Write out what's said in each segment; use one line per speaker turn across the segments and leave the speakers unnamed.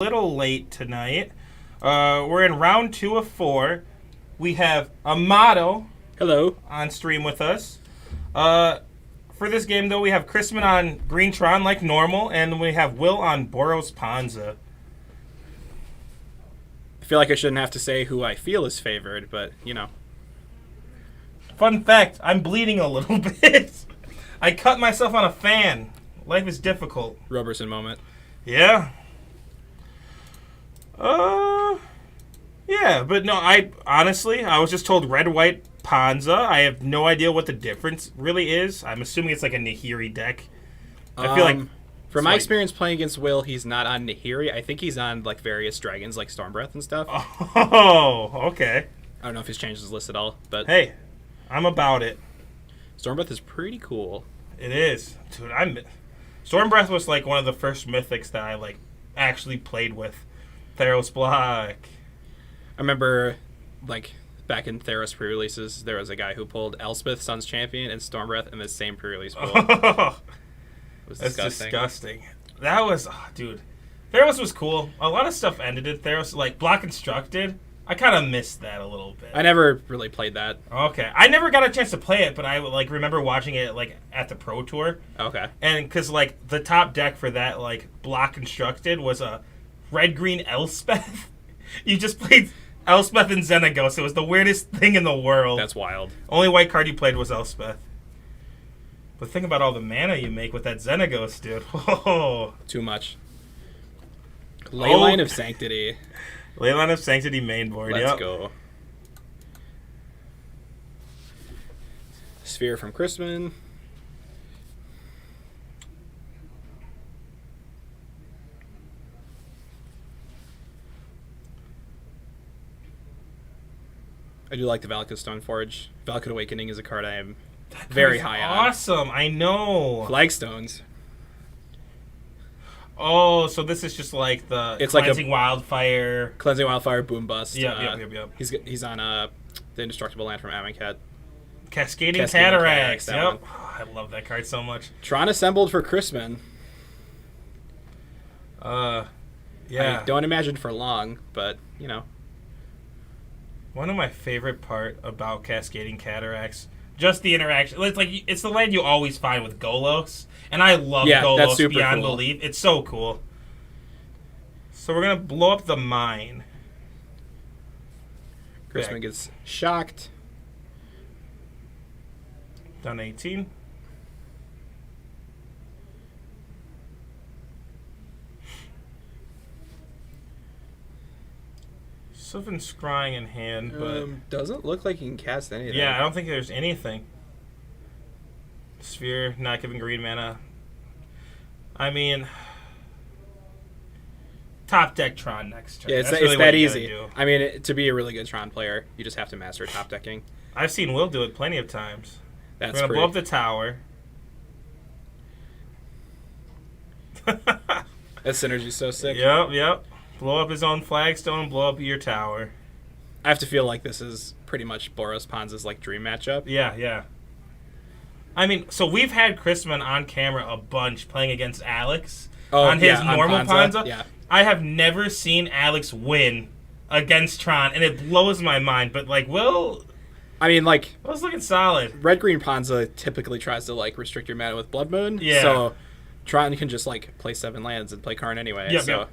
Little late tonight. We're in round 2 of 4. We have Amato
Hello.
on stream with us. For this game, though, we have Chrisman on Greentron like normal, and we have Will on Boros Panza.
I feel like I shouldn't have to say who I feel is favored, but, you know.
Fun fact, I'm bleeding a little bit. I cut myself on a fan. Life is difficult.
Roberson moment.
Yeah. Yeah, but no, I was just told red, white, Panza. I have no idea what the difference really is. I'm assuming it's like a Nahiri deck. I feel like...
From my experience playing against Will, he's not on Nahiri. I think he's on, like, various dragons, like Stormbreath and stuff.
Oh, okay.
I don't know if he's changed his list at all, but...
Hey, I'm about it.
Stormbreath is pretty cool.
It is. Dude, Stormbreath was, like, one of the first mythics that I, like, actually played with. Theros Block.
I remember, like, back in Theros pre-releases, there was a guy who pulled Elspeth, Sun's Champion, and Stormbreath in the same pre-release pull. It was
disgusting. That was... Oh, dude. Theros was cool. A lot of stuff ended at Theros. Like, Block Constructed. I kind of missed that a little bit.
I never really played that.
Okay. I never got a chance to play it, but I, like, remember watching it, like, at the Pro Tour.
Okay.
And because, like, the top deck for that, like, Block Constructed was a red-green Elspeth. You just played Elspeth and Xenagos. It was the weirdest thing in the world.
That's wild.
Only white card you played was Elspeth. But think about all the mana you make with that Xenagos, dude. Oh.
Too much. Leyline of Sanctity.
Leyline of Sanctity main board,
Let's go. Sphere from Chrisman. I do like the Valakut Stoneforge. Valakut Awakening is a card I am very high on.
Awesome, I know.
Flagstones.
Oh, so this is just like the Cleansing Wildfire.
Cleansing Wildfire, Boom Bust.
Yep.
He's on the Indestructible Land from Amonkhet.
Cascading Cataracts. Yep. Oh, I love that card so much.
Tron assembled for Chrisman.
Yeah.
I don't imagine for long, but, you know.
One of my favorite part about Cascading Cataracts, just the interaction. It's the land you always find with Golos, and I love Golos beyond belief. It's so cool. So we're gonna blow up the mine.
Chrisman gets shocked.
Down 18. Something scrying in hand, but
doesn't look like he can cast anything.
Yeah, I don't think there's anything. Sphere not giving green mana. I mean, top deck Tron next turn.
Yeah, it's
really
that easy. I mean, to be a really good Tron player, you just have to master top decking.
I've seen Will do it plenty of times.
We're
gonna blow up the tower.
That synergy's so sick.
Yep. Blow up his own flagstone and blow up your tower.
I have to feel like this is pretty much Boros Panza's like dream matchup.
Yeah. I mean, so we've had Chrisman on camera a bunch playing against Alex on his normal Panza.
Yeah.
I have never seen Alex win against Tron, and it blows my mind. But like, Will's looking solid.
Red-green Panza typically tries to like restrict your mana with Blood Moon.
Yeah.
So Tron can just like play 7 lands and play Karn anyway.
Yep.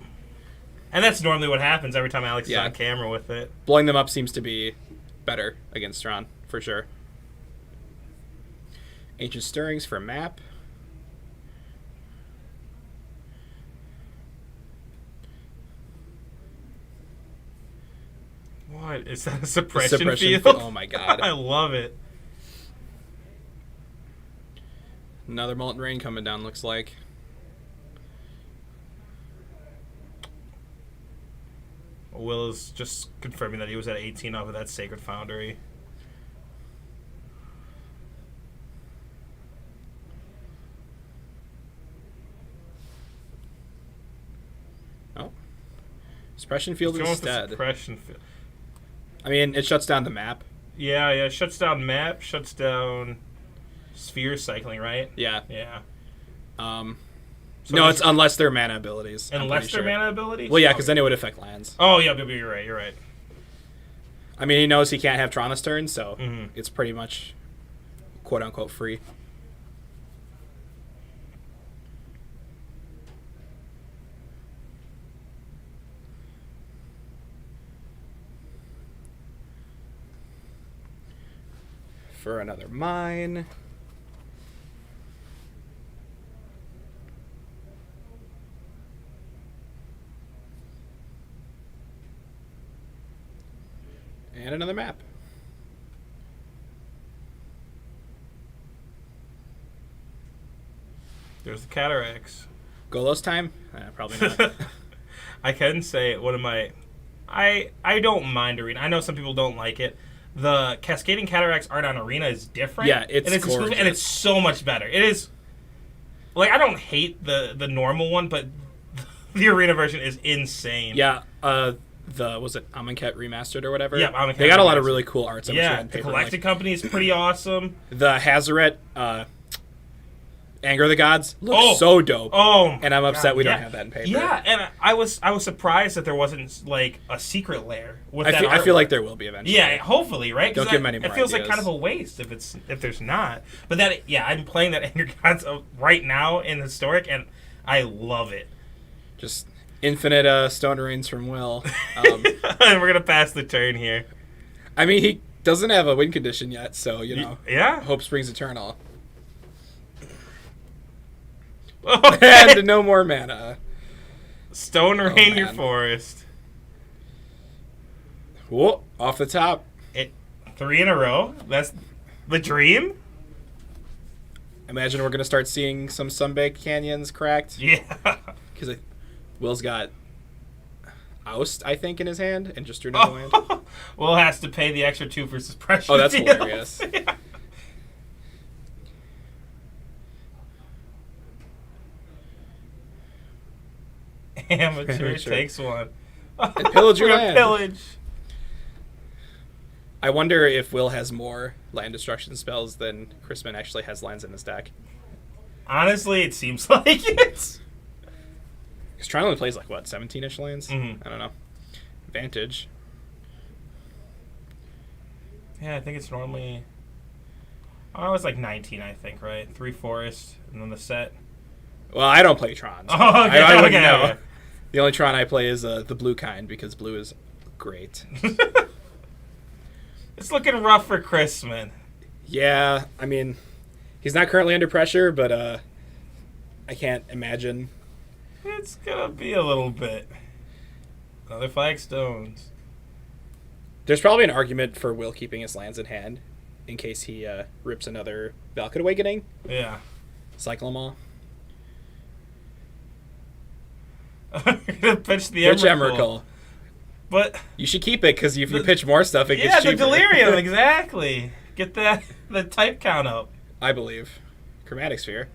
And that's normally what happens every time Alex is on camera with it.
Blowing them up seems to be better against Tron, for sure. Ancient Stirrings for map.
What? Is that a suppression field?
Oh my god.
I love it.
Another Molten Rain coming down, looks like.
Will is just confirming that he was at 18 off of that Sacred Foundry.
Oh. Suppression Field instead.
Suppression field.
I mean, it shuts down the map.
Yeah. Shuts down map, shuts down sphere cycling, right?
Yeah.
So
no, it's unless they're mana abilities.
Unless they're mana abilities?
Well, yeah, because then it would affect lands.
Oh, yeah, you're right.
I mean, he knows he can't have Tron this turn, so it's pretty much quote-unquote free. For another mine. And another map.
There's the cataracts.
Golos time? Probably not.
I can say one of my... I don't mind Arena. I know some people don't like it. The Cascading Cataracts art on Arena is different.
Yeah, it's gorgeous.
And it's so much better. It is... Like, I don't hate the normal one, but the Arena version is insane.
Yeah, was it Amonkhet Remastered or whatever?
Yeah, Amonkhet
They got
Remastered.
a lot of really cool arts.
Yeah, the Collected Company is pretty awesome.
The Hazaret Anger of the Gods looks so dope.
Oh,
and I'm upset we don't have that in paper.
Yeah, and I was surprised that there wasn't like a secret lair with that.
I feel like there will be eventually.
Yeah, hopefully, right?
Don't give them any more
It feels
ideas.
like kind of a waste if there's not. But I'm playing that Anger Gods right now in Historic, and I love it.
Just infinite Stone Rains from Will.
And we're gonna pass the turn here.
I mean, he doesn't have a win condition yet, so
yeah.
Hope springs eternal.
Okay.
And no more mana.
Stone Rain your forest.
Whoa, off the top.
3 in a row. That's the dream.
Imagine we're gonna start seeing some Sunbaked Canyons cracked.
Yeah.
Because Will's got Oust, I think, in his hand, and just drew another land.
Will has to pay the extra 2 for suppression.
Oh, that's hilarious.
Yeah. Amateur takes one.
And pillage your land.
Pillage.
I wonder if Will has more land destruction spells than Chrisman actually has lands in his deck.
Honestly, it seems like it.
Because Tron only plays like, what, 17-ish lands?
Mm-hmm.
I don't know. Vantage.
Yeah, I think it's normally... Oh, it's like 19, I think, right? 3 forest, and then the set.
Well, I don't play Tron. So
Oh, okay.
I wouldn't know.
Okay.
The only Tron I play is the blue kind, because blue is great.
It's looking rough for Chrisman.
Yeah, I mean, he's not currently under pressure, but I can't imagine.
It's gonna be a little bit. Another flagstones.
There's probably an argument for Will keeping his lands in hand in case he rips another Valakut Awakening.
Yeah.
Cycle them all.
I'm gonna pitch the
Pitch
Emrakul.
But you should keep it because if you pitch more stuff, it gets cheaper.
Yeah, the Delirium, exactly. Get the type count up.
I believe. Chromatic Sphere.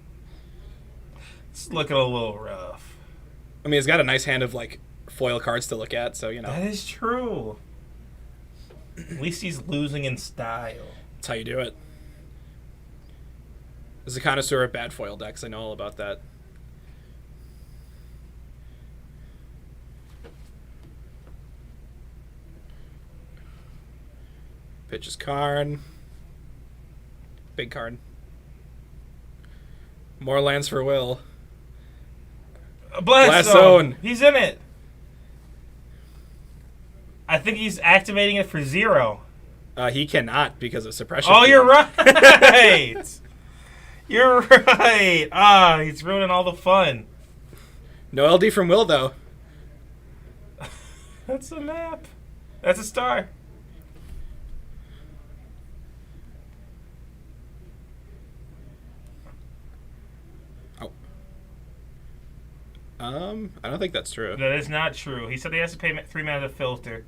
It's looking a little rough.
I mean, it's got a nice hand of like foil cards to look at, so you know.
That is true. At least he's losing in style.
That's how you do it. As a connoisseur of bad foil decks, I know all about that. Pitches Karn. Big Karn. More lands for Will.
Blast Zone. He's in it. I think he's activating it for 0.
He cannot because of suppression.
Oh, you're right. You're right. Ah, he's ruining all the fun.
No LD from Will, though.
That's a map. That's a star.
I don't think that's true.
That is not true. He said he has to pay 3 mana to filter.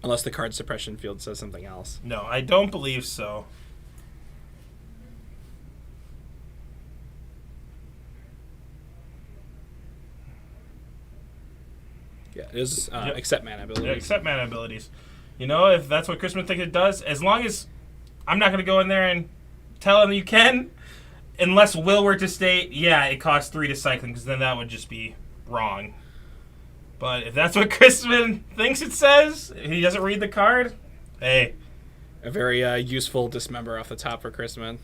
Unless the card suppression field says something else.
No, I don't believe so.
Yeah, it is accept mana abilities.
Yeah, accept mana abilities. You know, if that's what Chrisman thinks it does, as long as I'm not going to go in there and tell him you can, unless Will were to state, yeah, it costs 3 to cycling, because then that would just be wrong. But if that's what Crispin thinks it says, if he doesn't read the card, hey.
A very useful dismember off the top for Crispin.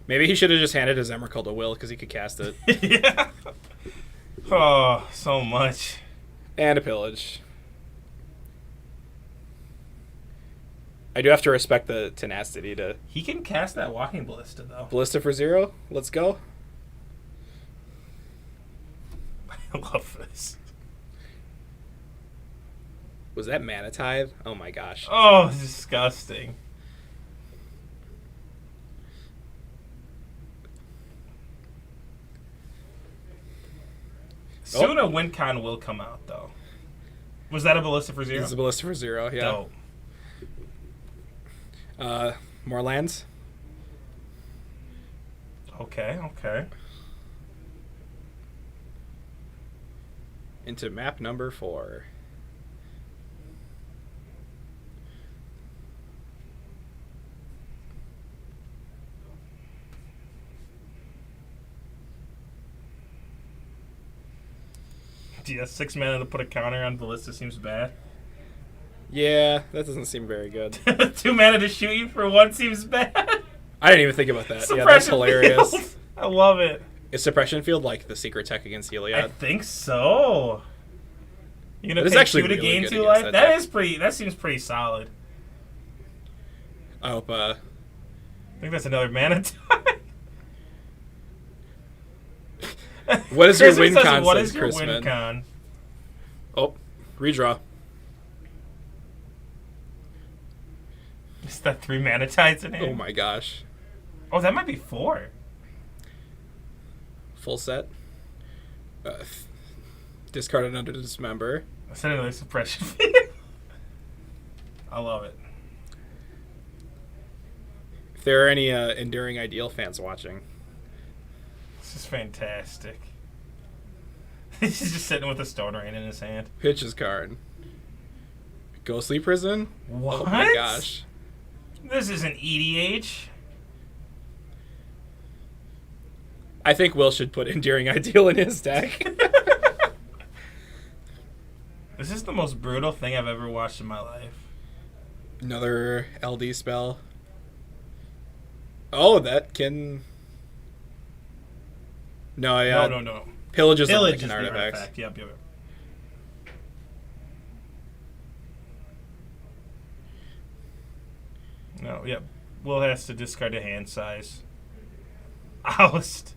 Maybe he should have just handed his Emrakul to Will because he could cast it.
Yeah. Oh, so much.
And a pillage. I do have to respect the tenacity to...
He can cast that Walking Ballista, though.
Ballista for 0? Let's go.
I love this.
Was that Mana Tithe? Oh my gosh.
Oh, disgusting. Soon a WinCon will come out, though. Was that a Ballista for 0?
It's a Ballista for 0, yeah.
Dope.
More lands?
Okay.
Into map number 4.
Yeah, 6 mana to put a counter on Ballista seems bad.
Yeah, that doesn't seem very good.
2 mana to shoot you for 1 seems bad.
I didn't even think about that. Yeah, that's hilarious.
Field. I love it.
Is Suppression Field like the secret tech against Heliod?
I think so. You're gonna pay
actually
2 to
really
gain
good
2 life?
that
That
deck.
is pretty. That seems pretty solid.
I hope.
I think that's another mana time.
What is your win
says,
con?
What
says
is your
Crispin.
win con?
Oh, redraw.
Is that 3 mana tides in here?
Oh my gosh.
Oh, that might be 4.
Full set. Discarded under the Dismember.
That's another suppression. I love it.
If there are any Enduring Ideal fans watching.
This is fantastic. He's just sitting with a Stone Rain in his hand.
Pitch his card. Ghostly Prison?
What?
Oh my gosh.
This isn't EDH.
I think Will should put Enduring Ideal in his deck.
This is the most brutal thing I've ever watched in my life.
Another LD spell. Oh, that can... No, yeah.
No.
Pillage is
Pillage
like an
is the
artifact.
artifact. Yep. No, yep. Will has to discard a hand size. Oust.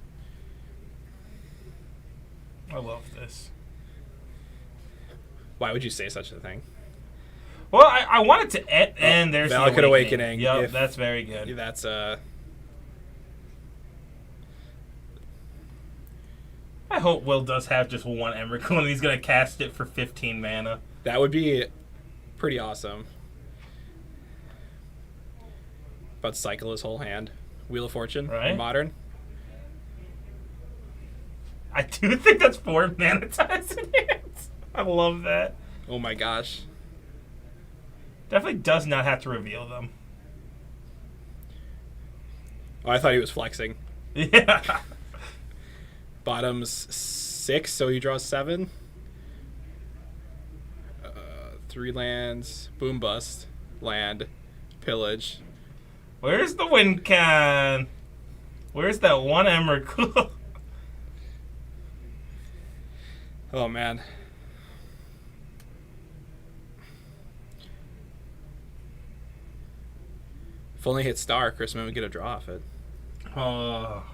I love this.
Why would you say such a thing?
Well, I wanted to end. There's
Valakut
the
Awakening.
Yep, that's very good.
That's
I hope Will does have just 1 Emrakul and he's gonna cast it for 15 mana.
That would be pretty awesome. About to cycle his whole hand. Wheel of Fortune,
right?
Modern.
I do think that's 4 mana times in hands. I love that.
Oh my gosh.
Definitely does not have to reveal them.
Oh, I thought he was flexing.
Yeah.
Bottom's 6, so he draws 7. 3 lands. Boom Bust. Land. Pillage.
Where's the win con? Where's that 1 Emrakul?
Oh man. If only hit star, Crispin would get a draw off it.
Oh.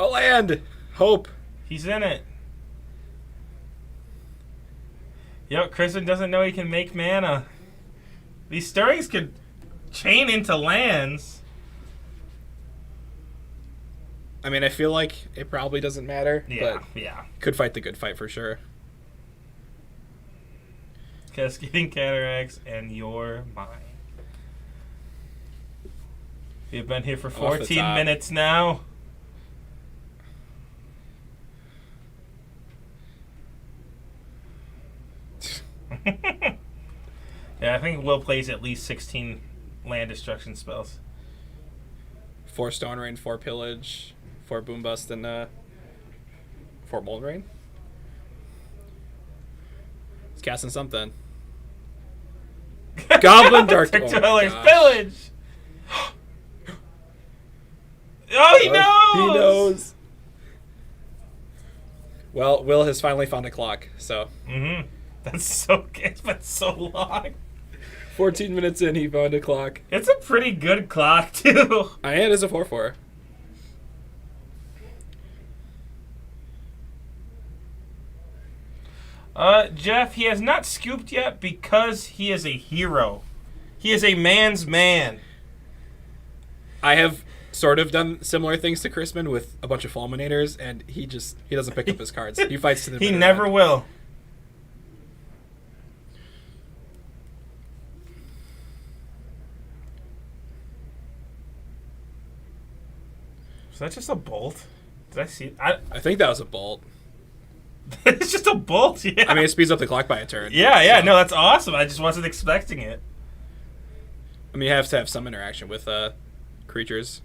A land! Hope.
He's in it. Yep, Crispin doesn't know he can make mana. These stirrings could chain into lands.
I mean, I feel like it probably doesn't matter, but
Yeah.
could fight the good fight for sure.
Cascading Cataracts and you're mine. We've been here for 14 minutes now. Yeah, I think Will plays at least 16 land destruction spells.
4 Stone Rain, 4 Pillage, 4 Boom Bust, and 4 Mold Rain. He's casting something. Goblin Dark
Dweller's Pillage! Oh, he knows!
He knows! Well, Will has finally found a clock, so...
Mm-hmm. That's so good. It's been so long.
14 minutes in, he found a clock.
It's a pretty good clock, too.
And it is a 4/4.
Jeff, he has not scooped yet because he is a hero. He is a man's man.
I have sort of done similar things to Chrisman with a bunch of Fulminators, and he doesn't pick up his cards. He fights to the
He never
end.
will. Is that just a bolt? Did I see it?
I think that was a bolt.
It's just a bolt, yeah.
I mean, it speeds up the clock by a turn.
Yeah, no, that's awesome. I just wasn't expecting it.
I mean, you have to have some interaction with creatures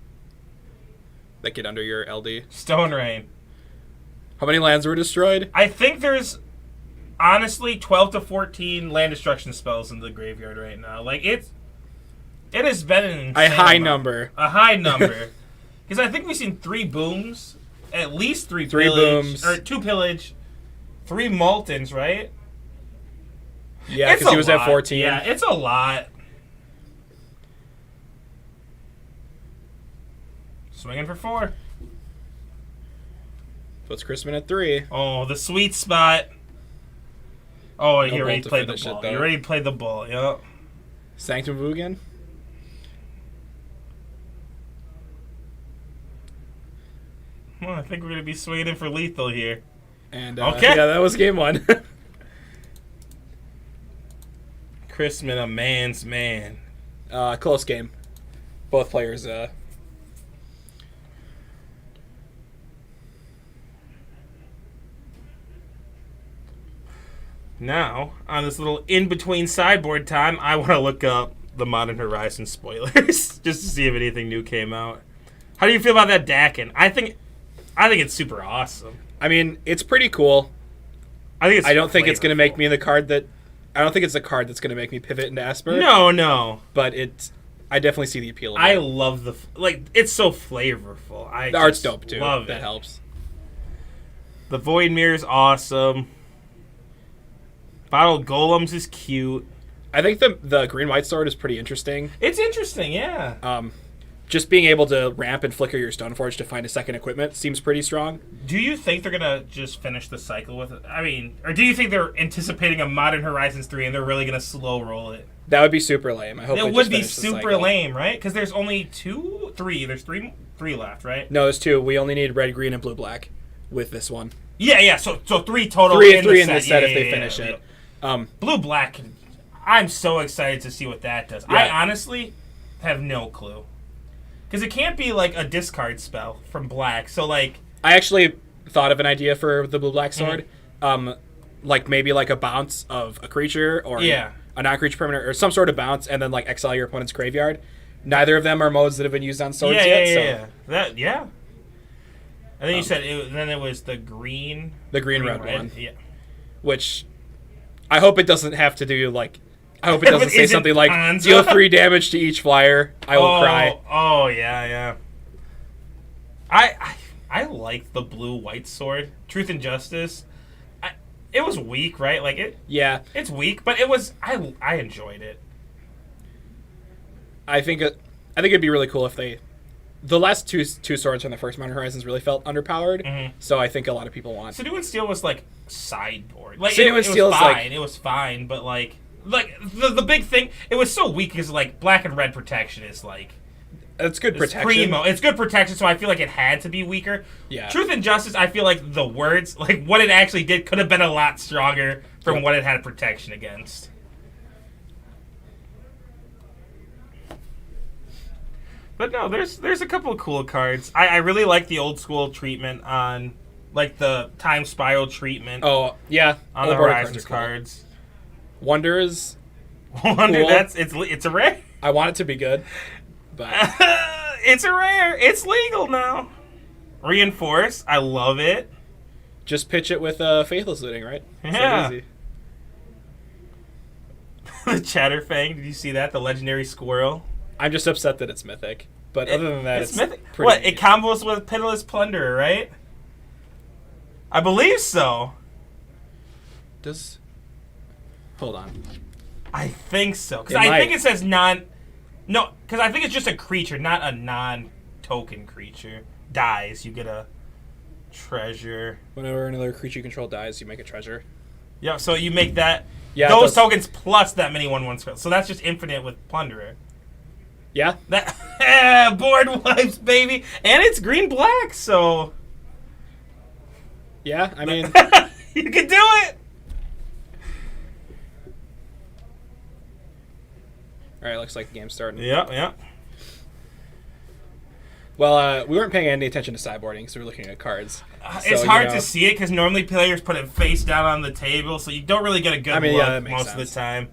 that get under your LD.
Stone Rain.
How many lands were destroyed?
I think there's, honestly, 12 to 14 land destruction spells in the graveyard right now. Like, it has been an insane
a high
amount.
number.
A high number. Because I think we've seen 3 booms, at least 3
3
pillage,
booms.
or 2 pillage, 3 Moltons, right?
Yeah, because he was at 14.
Yeah, it's a lot. Swinging for 4.
Puts Chrisman at 3.
Oh, the sweet spot. Oh,
No
he already
bolt to
played the
finish it,
ball.
though.
He already played the ball, yep.
Sanctum Vugan.
Well, I think we're going to be swinging in for lethal here.
And
okay.
Yeah, that was game 1.
Chrisman, a man's man.
Close game. Both players.
Now, on this little in-between sideboard time, I want to look up the Modern Horizons spoilers just to see if anything new came out. How do you feel about that Dakin? I think it's super awesome.
I mean, it's pretty cool. I don't think it's going to make me the card that... I don't think it's a card that's going to make me pivot into Esper.
No.
But I definitely see the appeal of it.
I love it's so flavorful.
The art's dope, too.
Love
that
it.
helps.
The Void Mirror's awesome. Bottled Golems is cute.
I think the green-white sword is pretty interesting.
It's interesting, yeah.
Just being able to ramp and flicker your Stoneforge to find a second equipment seems pretty strong.
Do you think they're going to just finish the cycle with it? I mean, or do you think they're anticipating a Modern Horizons 3 and they're really going to slow roll it?
That would be super lame. I hope
it would be super lame, right? Because there's only 3. There's three left, right?
No, there's 2. We only need red, green, and blue, black with this one.
Yeah. So 3 total.
3 in the set if they finish it.
Blue, black. I'm so excited to see what that does.
Yeah.
I honestly have no clue. Because it can't be like a discard spell from black. So like,
I actually thought of an idea for the blue-black sword. Like maybe like a bounce of a creature or a non-creature permanent or some sort of bounce, and then like exile your opponent's graveyard. Neither of them are modes that have been used on swords yet.
Yeah. And then you said it was the green.
The green-red one.
Yeah.
Which I hope it doesn't have to do like. I hope it doesn't say something like
Hanzo?
deal 3 damage to each flyer. I will cry.
Oh yeah. I like the blue-white sword. Truth and Justice. It was weak, right? Like it.
Yeah.
It's weak, but it was. I enjoyed it.
I think it'd be really cool if the last two swords from the first Modern Horizons really felt underpowered.
Mm-hmm.
So I think a lot of people want.
Sinew and Steel was like sideboard. Like
Sinew and Steel
was
is
fine.
like,
it was fine, but like the big thing, it was so weak because like black and red protection is like.
It's good protection.
Primo. It's good protection, so I feel like it had to be weaker.
Yeah.
Truth and Justice, I feel like the words, like what it actually did, could have been a lot stronger from what it had protection against. But no, there's a couple of cool cards. I really like the old school treatment on, like the Time Spiral treatment.
Oh yeah,
on the Horizons cards.
Wonder is
Wonder,
cool.
It's a rare.
I want it to be good, but
it's a rare. It's legal now. Reinforce. I love it.
Just pitch it with Faithless Looting, right?
Yeah. So easy. The Chatterfang. Did you see that? The legendary squirrel.
I'm just upset that it's mythic. But other than that, it's
mythic. What? It combos with Pitiless Plunderer, right? I believe so.
Hold on.
I think so. Because I think it says non... No, because I think it's just a creature, not a non-token creature. Dies, you get a treasure.
Whenever another creature you control dies, you make a treasure.
Yeah, so you make that... Yeah, those tokens plus that many 1/1 spells. So that's just infinite with Plunderer.
Yeah?
Board wipes, baby! And it's green-black, so...
Yeah, I mean...
You can do it!
Alright, looks like the game's starting.
Yeah.
Well, we weren't paying any attention to sideboarding because we were looking at cards.
It's hard to see it because normally players put it face down on the table, so you don't really get a good look most of the time.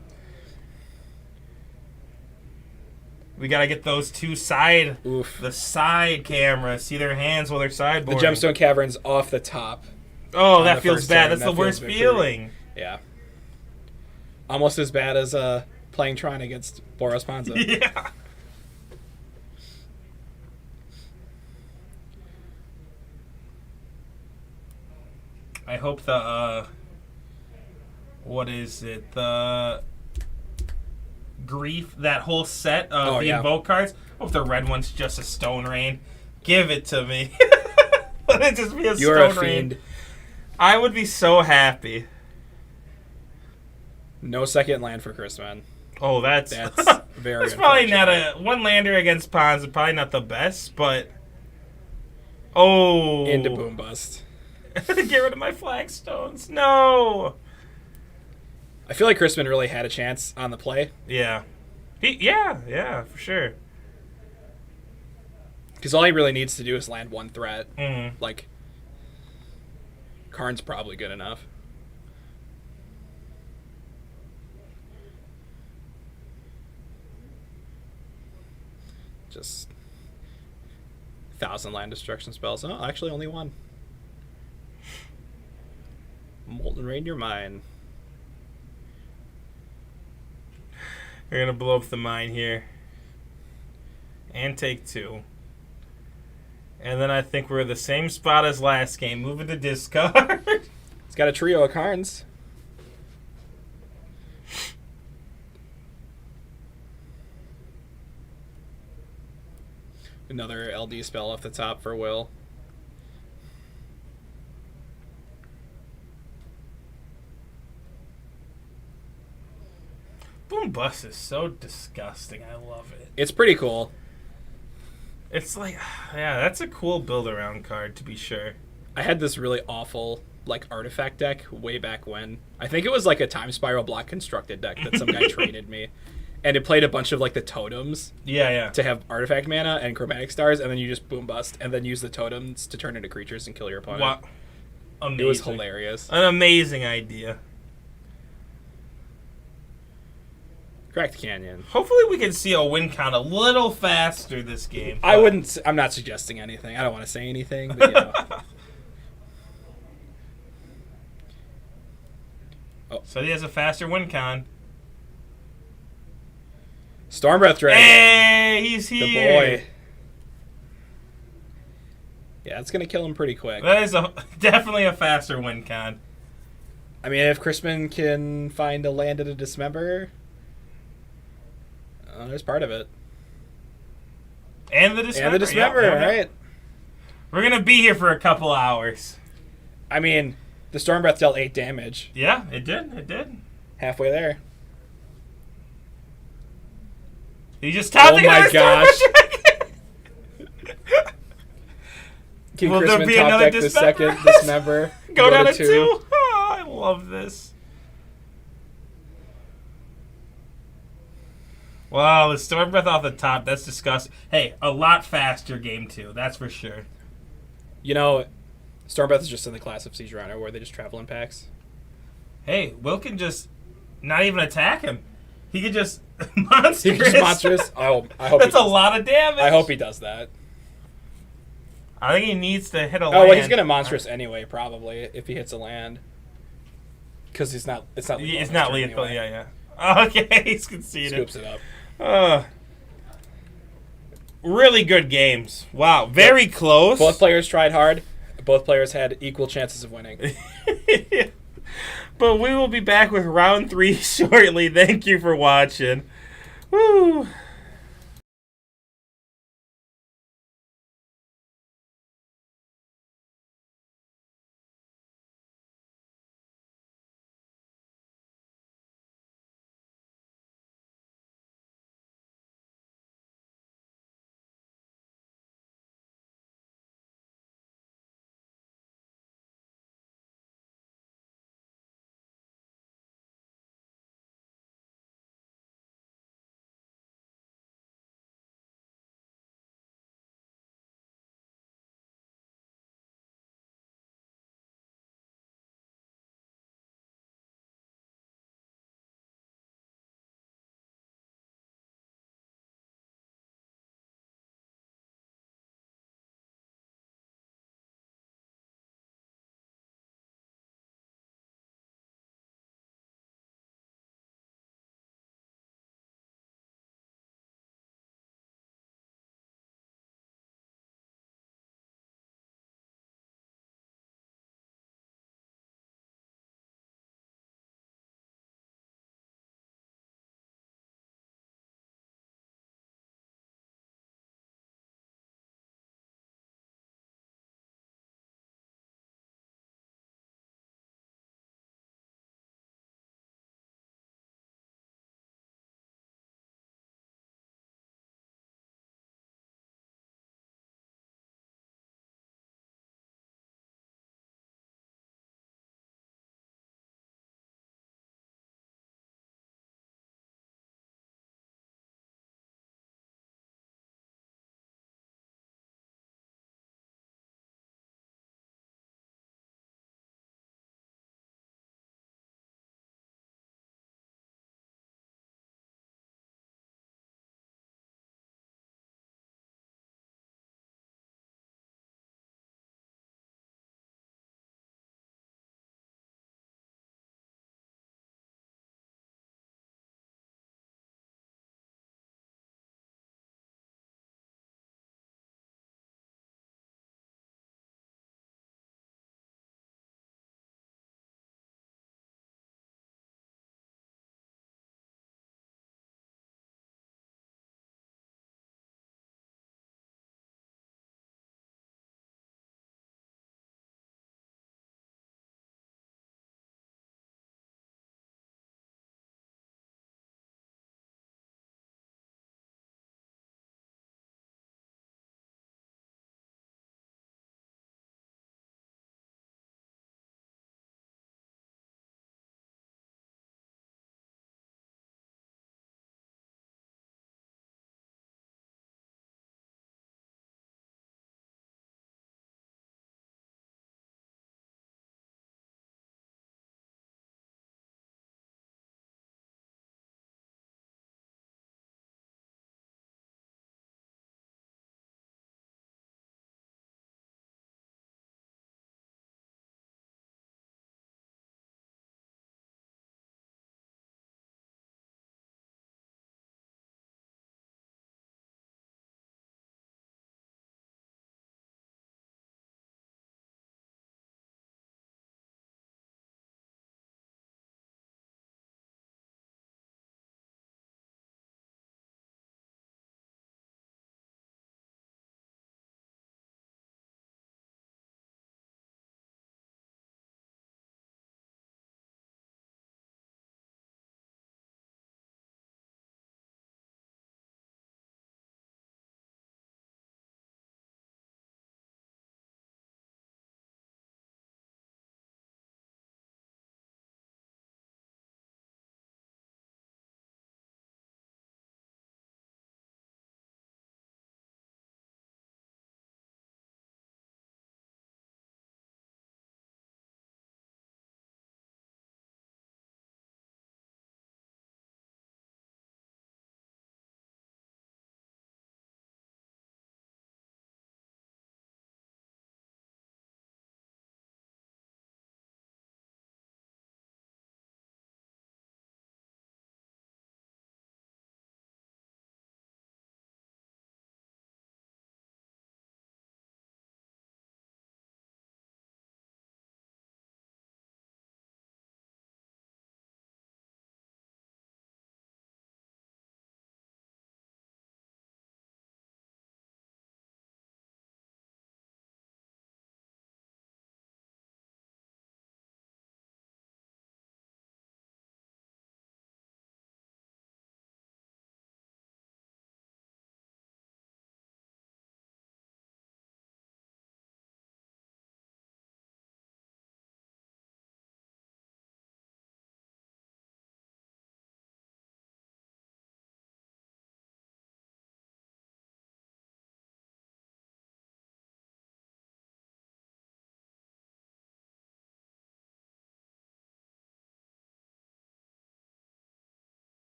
We gotta get those two the side cameras, see their hands while they're sideboarding.
The Gemstone Cavern's off the top.
Oh, that feels bad. That's the worst feeling.
Yeah. Almost as bad as playing Tron against Boros Ponza.
Yeah. I hope the what is it? The Grief, that whole set of Invoke cards. I hope the red one's just a Stone Rain. Give it to me. Let it just be a Stone Rain. I would be so happy.
No second land for Chris, man.
Oh, that's
very.
That's probably not a one lander against Pawns. Is probably not the best, but
into Boom Bust.
Get rid of my flagstones. No.
I feel like Crispin really had a chance on the play.
Yeah. Yeah, for sure.
Because all he really needs to do is land one threat.
Mm-hmm.
Like, Karn's probably good enough. Just 1,000 land destruction spells. Oh, actually only one. Molten Rain your mine.
We're going to blow up the mine here. And take 2. And then I think we're in the same spot as last game. Moving to discard.
It's got a trio of Karns. Another LD spell off the top for Will.
Boom Bust is so disgusting. I love it.
It's pretty cool.
It's like, yeah, that's a cool build-around card, to be sure.
I had this really awful, like, artifact deck way back when. I think it was, like, a Time Spiral block constructed deck that some guy traded me. And it played a bunch of, like, the totems.
Yeah.
To have artifact mana and chromatic stars, and then you just Boom Bust, and then use the totems to turn into creatures and kill your opponent.
Wow. Amazing.
It was hilarious.
An amazing idea.
Cracked Canyon.
Hopefully we can see a win count a little faster this game.
I'm not suggesting anything. I don't want to say anything, but, you know.
So he has a faster win con.
Stormbreath Dragon.
Hey, he's here.
The boy. Yeah, it's going to kill him pretty quick.
That is definitely a faster win con.
I mean, if Crispin can find a land at a Dismember, there's part of it.
And the Dismember.
Yep. Right?
We're going to be here for a couple hours.
I mean, the Stormbreath dealt 8 damage.
Yeah, it did.
Halfway there.
He just tapped
Oh my gosh. Can
Will
Crispin
there be
top
another
deck the second Dismember?
Go down to 2? Oh, I love this. Wow, the Stormbreath off the top, that's disgusting. Hey, a lot faster game 2, that's for sure.
You know, Stormbreath is just in the class of Siege Runner where they just travel in packs.
Hey, Will can just not even attack him. He could just monstrous.
He could just monstrous. I hope
that's a lot of damage.
I hope he does that.
I think he needs to hit a land.
Oh, well, he's gonna monstrous anyway, probably if he hits a land. Because it's not. It's not.
It's not lethal. Anyway. Yeah. Okay, he's conceded.
Scoops it up.
Really good games. Wow, very close.
Both players tried hard. Both players had equal chances of winning.
But we will be back with round 3 shortly. Thank you for watching. Woo.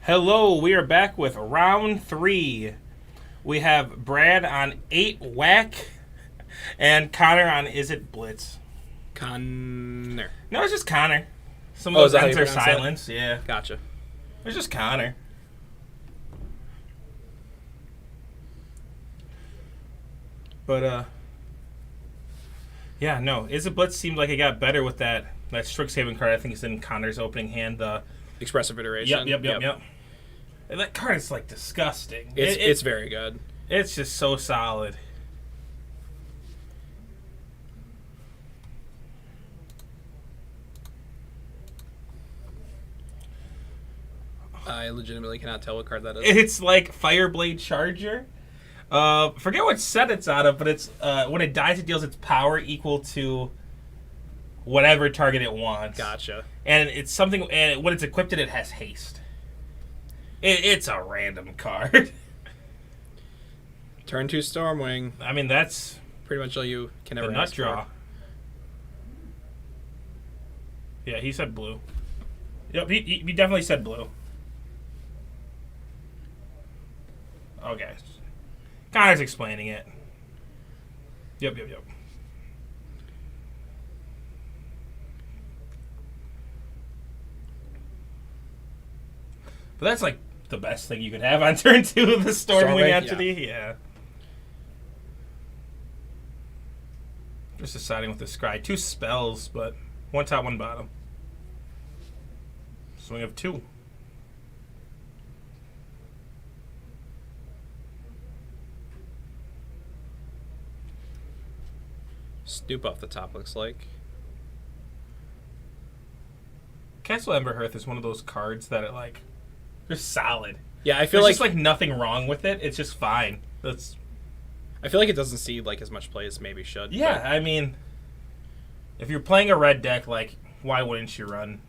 Hello, we are back with round 3. We have Brad on 8 Whack and Connor on Is It Blitz?
Connor.
No, it's just Connor. Some of those N's are
silence.
Yeah.
Gotcha.
It's just Connor. But, yeah, no. Is It Blitz seemed like it got better with that Strixhaven card. I think it's in Connor's opening hand. The
Expressive Iteration.
Yep. And that card is, like, disgusting.
It's very good.
It's just so solid.
I legitimately cannot tell what card that is.
It's like Fireblade Charger. Forget what set it's out of, but it's when it dies, it deals its power equal to whatever target it wants.
Gotcha.
And it's something. And when it's equipped, it has haste. It's a random card.
Turn 2 Stormwing.
I mean, that's
pretty much all you can ever
nut draw. Yeah, he said blue. Yep, he definitely said blue. Okay. Connor's explaining it. Yep. But that's like the best thing you could have on turn 2 of the Stormwing entity. Yeah. Just deciding with the Scry. 2 spells, but 1 top, 1 bottom. Swing of 2.
Stoop off the top, looks like.
Castle Emberhearth is one of those cards that they're solid.
Yeah, I feel
There's just nothing wrong with it. It's just fine.
I feel like it doesn't see as much play as maybe should.
Yeah, I mean, if you're playing a red deck, why wouldn't you run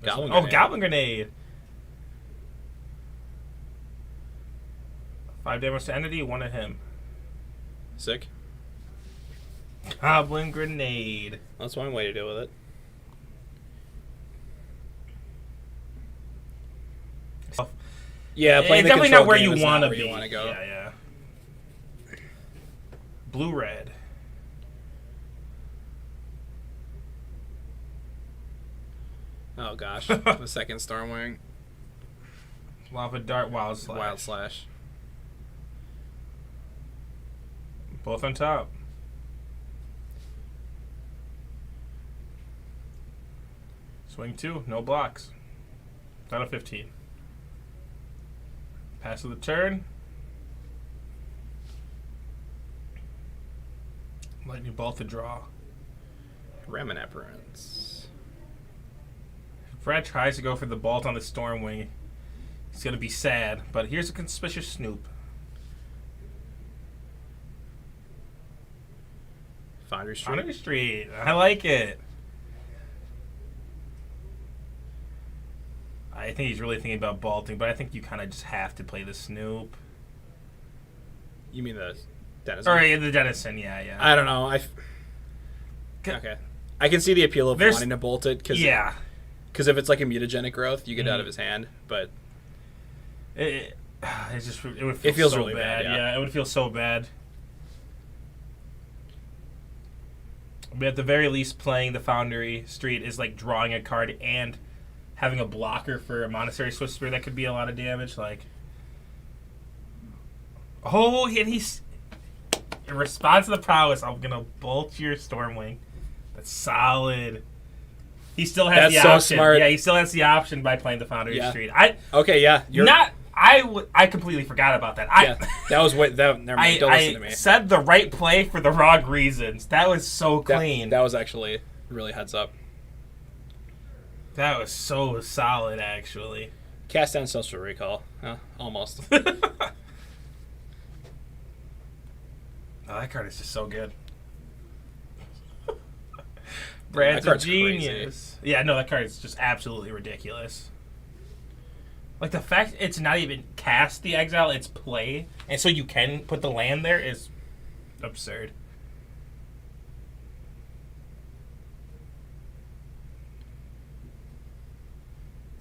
Goblin Grenade?
Oh, Goblin Grenade. 5 damage to entity, 1 to him.
Sick.
Goblin Grenade.
That's one way to deal with it. Yeah, playing
it's definitely not where you want to
be. Go.
Yeah. Blue-red.
Oh gosh, the second Stormwing.
Lava Dart, Wild Slash.
Wild Slash.
Both on top. Swing 2, no blocks. Out of 15. Pass of the turn. Lightning Bolt to draw.
Reminiscence.
If Brad tries to go for the bolt on the Stormwing, he's going to be sad. But here's a Conspicuous Snoop.
Foundry Street.
Foundry Street. I like it. I think he's really thinking about bolting, but I think you kind of just have to play the Snoop.
You mean the Denizen?
Or the Denizen, yeah.
I don't know. Okay. I can see the appeal of wanting to bolt it. Because if it's like a mutagenic growth, you get out of his hand. But
it would feel so
really
bad.
Yeah,
it would feel so bad. But at the very least, playing the Foundry Street is like drawing a card and having a blocker for a Monastery Whisper that could be a lot of damage. And he's in response to the prowess. I'm gonna bolt your Stormwing. That's solid. He still has the option. That's so smart. Yeah, he still has the option by playing the Foundry Street. I completely forgot about that.
That was what. Never mind. Don't listen to me.
I said the right play for the wrong reasons. That was so clean.
That was actually really heads up.
That was so solid, actually.
Cast down Social Recall. Almost.
That card is just so good. Brad's a genius. Crazy. Yeah, no, that card is just absolutely ridiculous. The fact it's not even cast the exile, it's play, and so you can put the land there is absurd.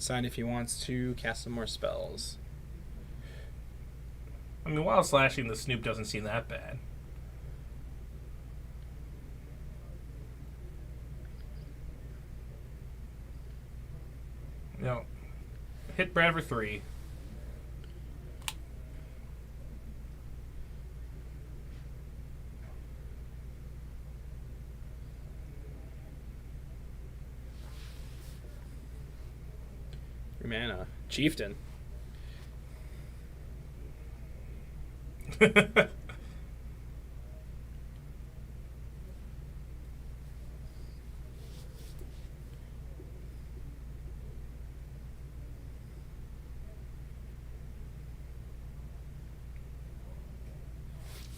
Sign if he wants to cast some more spells.
I mean, while slashing, the Snoop doesn't seem that bad. No. Hit Brad for 3.
Mana. Chieftain.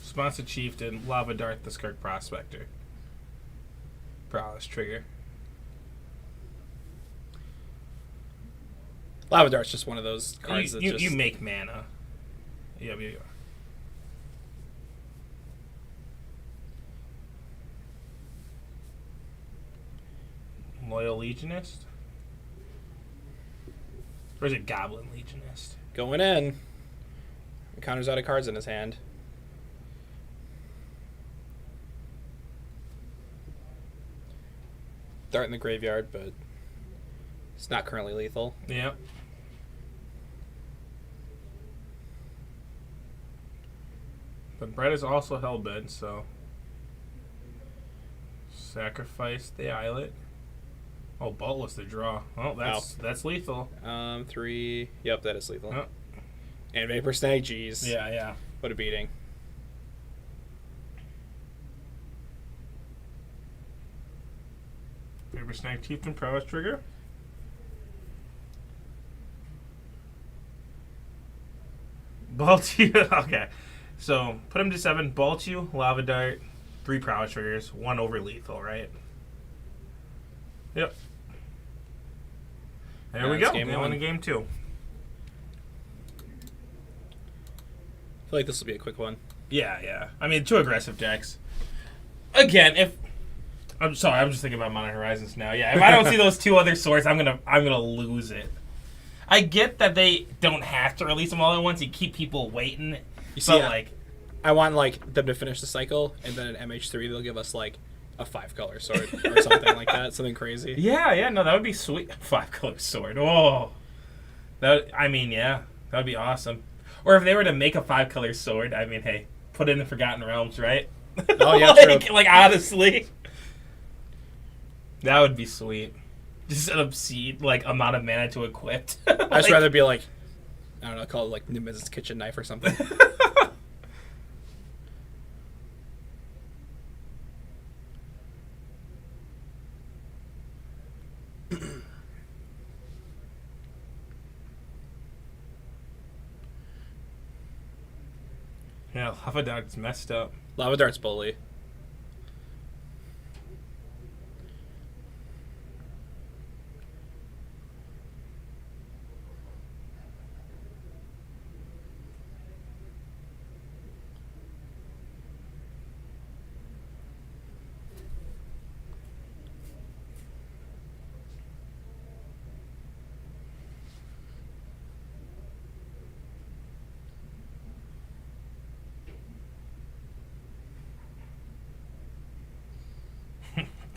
Sponsor Chieftain, Lava Dart, the Skirk Prospector. Prowess trigger.
Lava Dart's just one of those cards that
you make mana. Yeah, you are. Loyal Legionist? Or is it Goblin Legionist?
Going in. Counters out of cards in his hand. Dart in the graveyard, but it's not currently lethal.
Yep. But Brett is also hellbent, so sacrifice the Islet. Oh, Bolt was the draw. Oh, that's lethal.
3. Yep, that is lethal.
Oh.
And Vapor Snake, jeez.
Yeah.
What a beating.
Vapor Snake, Chieftain, Prowess trigger. Bolt you. Okay. So, put him to 7. Bolt you, Lava Dart, 3 Prowess triggers, 1 over lethal, right? Yep. There we go. We won in game 2.
I feel like this will be a quick one.
Yeah. I mean, 2 aggressive decks. Again, if I'm sorry, I'm just thinking about Modern Horizons now. Yeah, if I don't see those 2 other swords, I'm gonna lose it. I get that they don't have to release them all at once. You keep people waiting.
You see, I want them to finish the cycle, and then in MH3 they'll give us a 5-color sword or something like that, something crazy.
Yeah, no, that would be sweet. 5-color sword. Oh, that would be awesome. Or if they were to make a 5-color sword, I mean, hey, put it in the Forgotten Realms, right?
Oh yeah, true.
Honestly, that would be sweet. Just an obscene amount of mana to equip.
I'd just rather be I don't know, call it Nimbus' kitchen knife or something.
Yeah, Lava Dart's messed up.
Lava Dart's bully.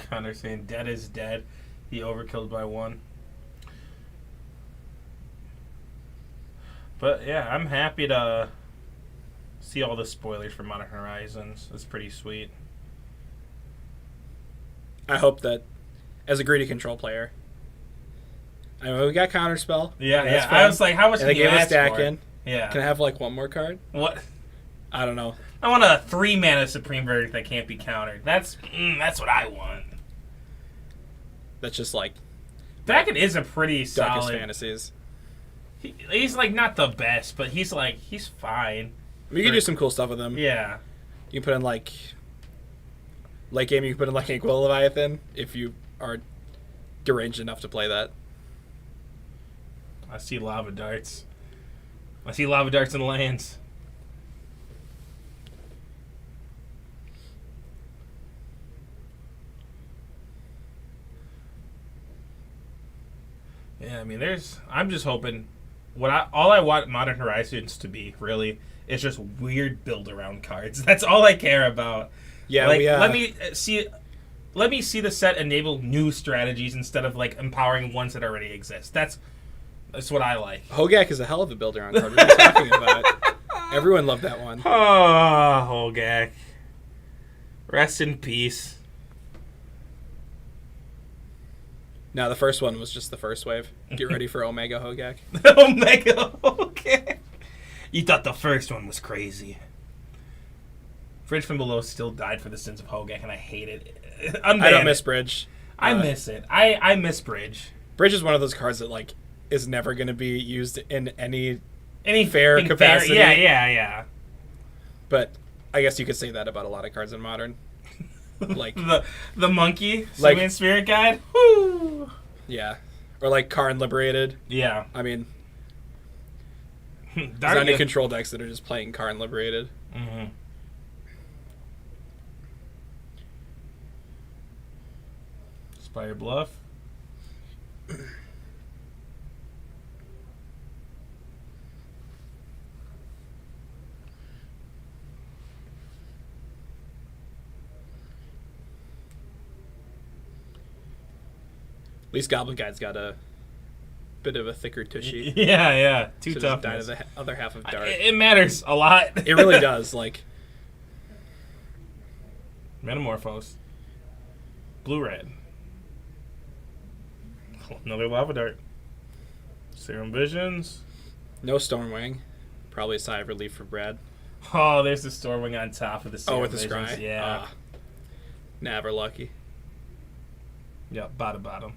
Connor saying dead is dead. He overkilled by 1. But yeah, I'm happy to see all the spoilers for Modern Horizons. It's pretty sweet.
I hope that, as a greedy control player, I mean, we got Counterspell.
Yeah. I was like, how much
can you ask for? In.
Yeah.
Can I have one more card?
What?
I don't know.
I want a 3-mana Supreme Verdict that can't be countered. That's what I want.
That's just
Bracken is a pretty
Darkest
solid.
Fantasies.
He's not the best, but he's fine.
You can do some cool stuff with him.
Yeah.
You can put in late game. You can put in Inquisitor Leviathan if you are deranged enough to play that.
I see Lava Darts. I see Lava Darts in lands. Yeah, I mean, I'm just hoping all I want Modern Horizons to be really is just weird build around cards. That's all I care about.
Yeah,
like let me see the set enable new strategies instead of like empowering ones that already exist. That's what I like.
Hogak is a hell of a build around card. What are you talking about? Everyone loved that one.
Oh, Hogak. Rest in peace.
No, the first one was just the first wave. Get ready for Omega Hogak.
Omega Hogak. You thought the first one was crazy. Bridge from Below still died for the sins of Hogak, and I hate it.
I don't miss Bridge.
I miss it. I miss Bridge.
Bridge is one of those cards that like is never going to be used in any fair capacity.
Yeah.
But I guess you could say that about a lot of cards in Modern. Like
the monkey, Simian Spirit Guide. Woo!
Yeah. Or like Karn Liberated.
Yeah.
I mean, there's not any control decks that are just playing Karn Liberated.
Mm-hmm. Spire Bluff.
At least Goblin Guide's got a bit of a thicker tushy.
Yeah. Too tough.
Die to the other half of Dart.
It matters a lot.
It really does. Like
Metamorphose. Blue-red. Another Lava Dart. Serum Visions.
No Stormwing. Probably a sigh of relief for Brad.
Oh, there's the Stormwing on top of the Serum
with the
Visions.
scry.
Yeah.
Never lucky.
Yeah, bottom.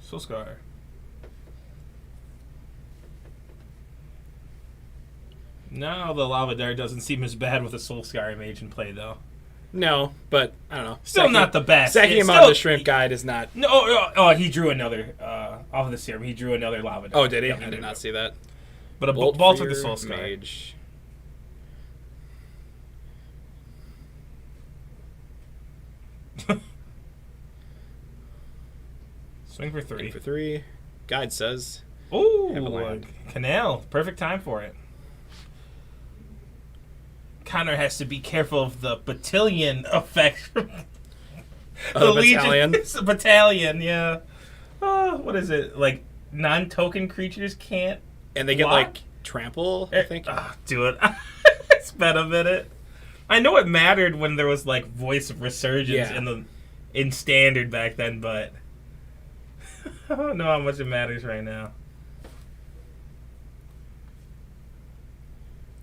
Soul Scar. No, the Lava Dart doesn't seem as bad with a Soul Scar Mage in play, though.
No, but I don't know.
Still not the best.
Stacking him on the Shrimp Guide is not...
No, he drew another, off of the Serum, he drew another Lava Dart.
Oh, did he? I did not see that.
But a bolt with the Soul Scar.
Mage.
Swing for 3.
Swing for 3. Guide says...
Ooh, Canal. Perfect time for it. Connor has to be careful of the battalion effect.
The battalion?
Battalion, yeah. What is it? Like, non-token creatures can't
And they get,
block?
like, trample, I think.
Do it. It's been a minute. I know it mattered when there was, like, Voice of Resurgence in Standard back then, but I don't know how much it matters right now.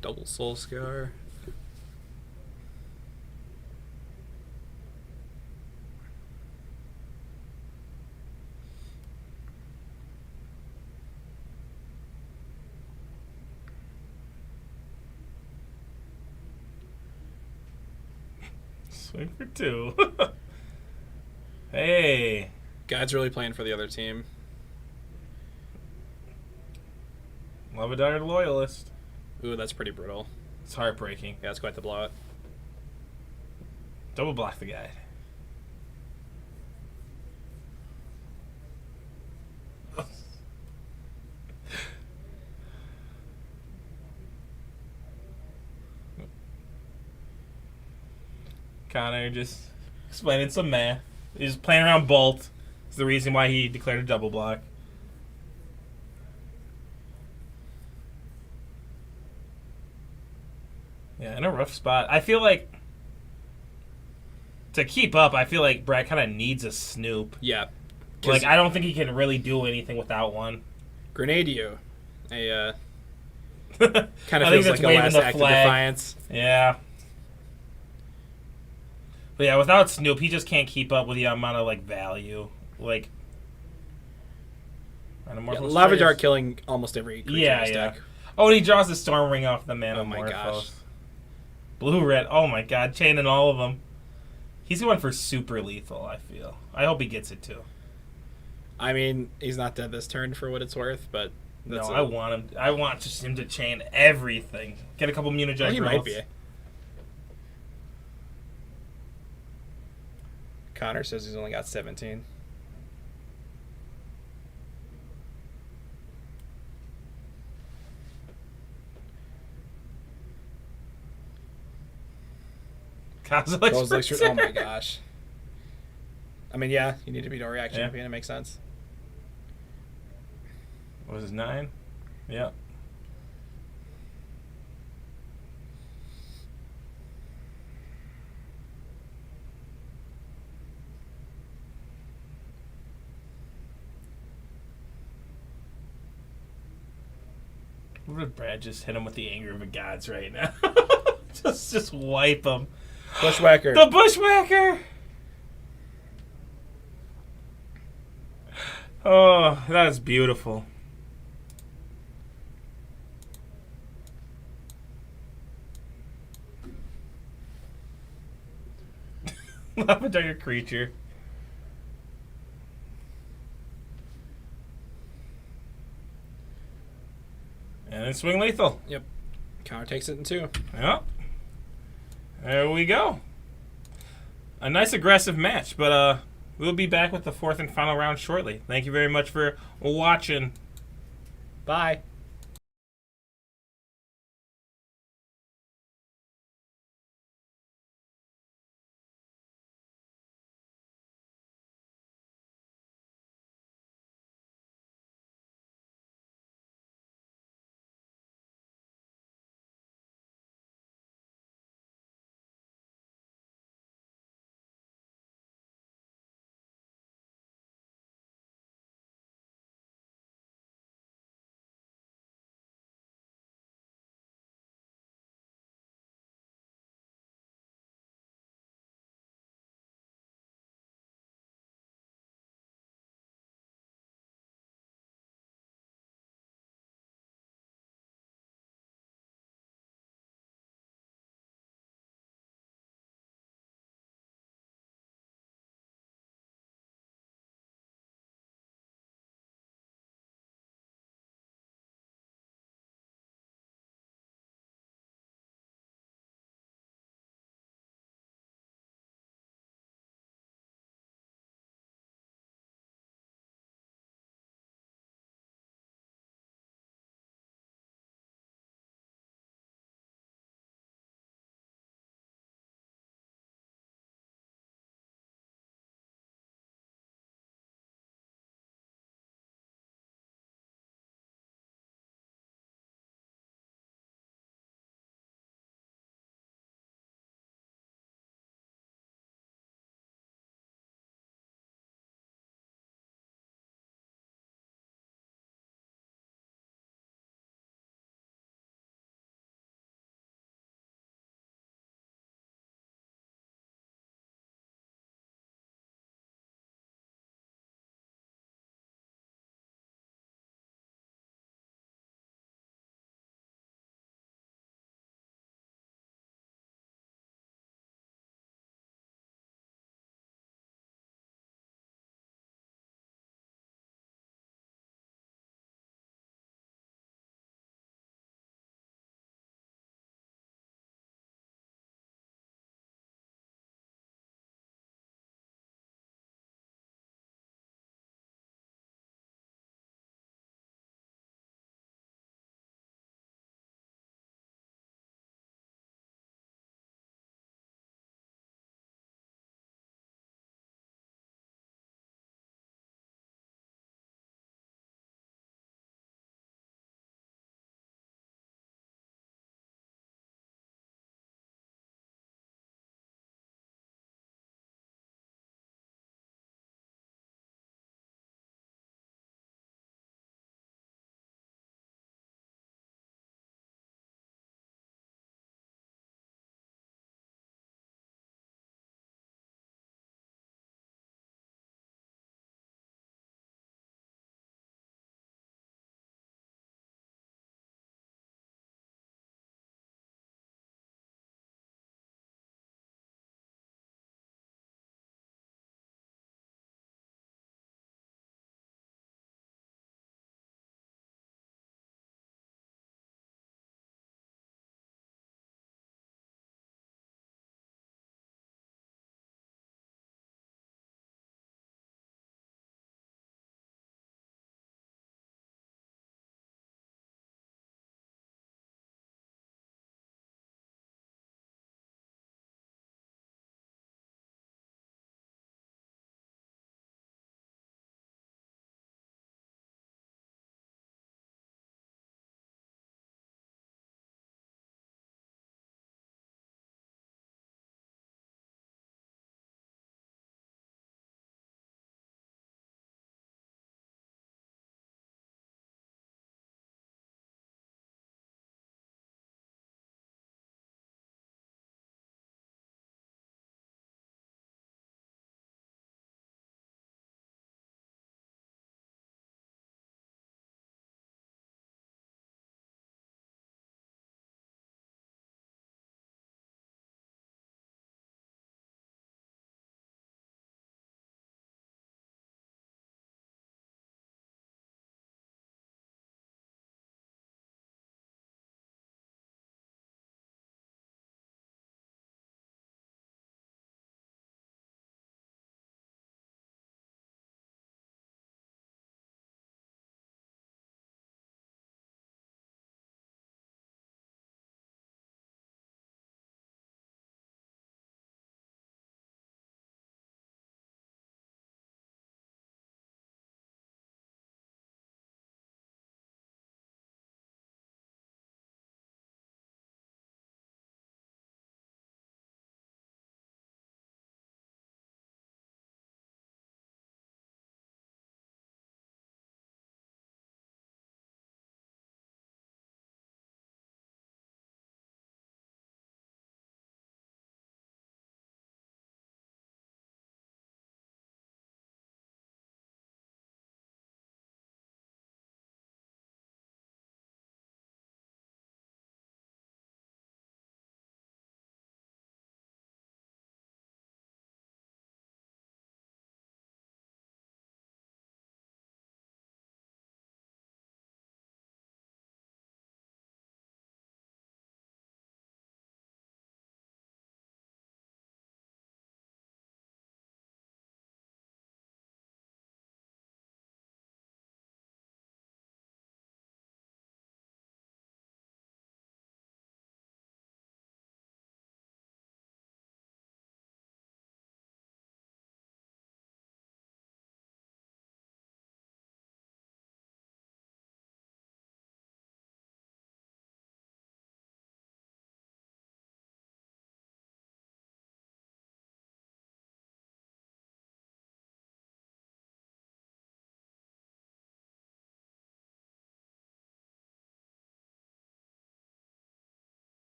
Double Soul Scar.
Swing for 2. Hey.
Guide's really playing for the other team.
Lava Dart Loyalist.
Ooh, that's pretty brutal.
It's heartbreaking.
Yeah, it's quite the blowout.
Double block the guy. Connor just explaining some math. He's playing around Bolt. It's the reason why he declared a double block. Yeah, in a rough spot. I feel like to keep up, I feel like Brad kind of needs a Snoop.
Yeah.
Like, I don't think he can really do anything without one.
Grenadio. Kind of feels like a last act of defiance.
Yeah. But yeah, without Snoop, he just can't keep up with the amount of, like, value. Like,
Lava Dart killing almost every creature in his deck.
Oh, and he draws the Storm Ring off the Mana
Oh my gosh.
Blue-red. Oh my god, chaining all of them. He's going for super lethal, I feel. I hope he gets it, too.
I mean, he's not dead this turn for what it's worth, but...
I want him. I want just him to chain everything. Get a couple Mutagenic
He might be. Connor says he's only got 17. Oh my gosh. I mean, yeah, you need to beat a React champion. It makes sense.
What was his 9? Yeah. What if Brad just hit him with the anger of the gods right now? just wipe him.
Bushwhacker.
The Bushwhacker! Oh, that's beautiful. Lapidary creature. And then swing lethal.
Yep. Counter takes it in 2.
Yep. There we go. A nice aggressive match, but we'll be back with the 4th and final round shortly. Thank you very much for watching.
Bye.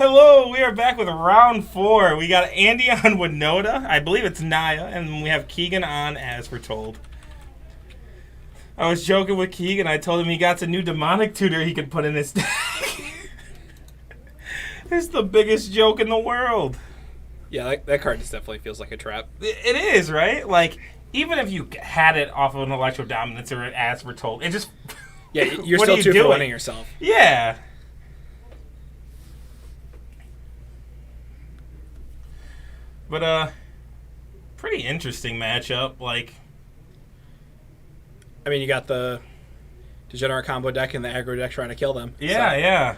Hello, we are back with round 4. We got Andy on Winota. I believe it's Naya, and we have Keegan on As We're Told. I was joking with Keegan. I told him he got a new demonic tutor he could put in his deck. It's the biggest joke in the world.
Yeah, that card just definitely feels like a trap.
It is, right? Like, even if you had it off of an Electro Dominance or As We're Told, it just...
Yeah, you're still two for winning yourself.
Yeah. But, pretty interesting matchup. Like,
I mean, you got the Degenerate combo deck and the aggro deck trying to kill them.
Yeah, so. Yeah.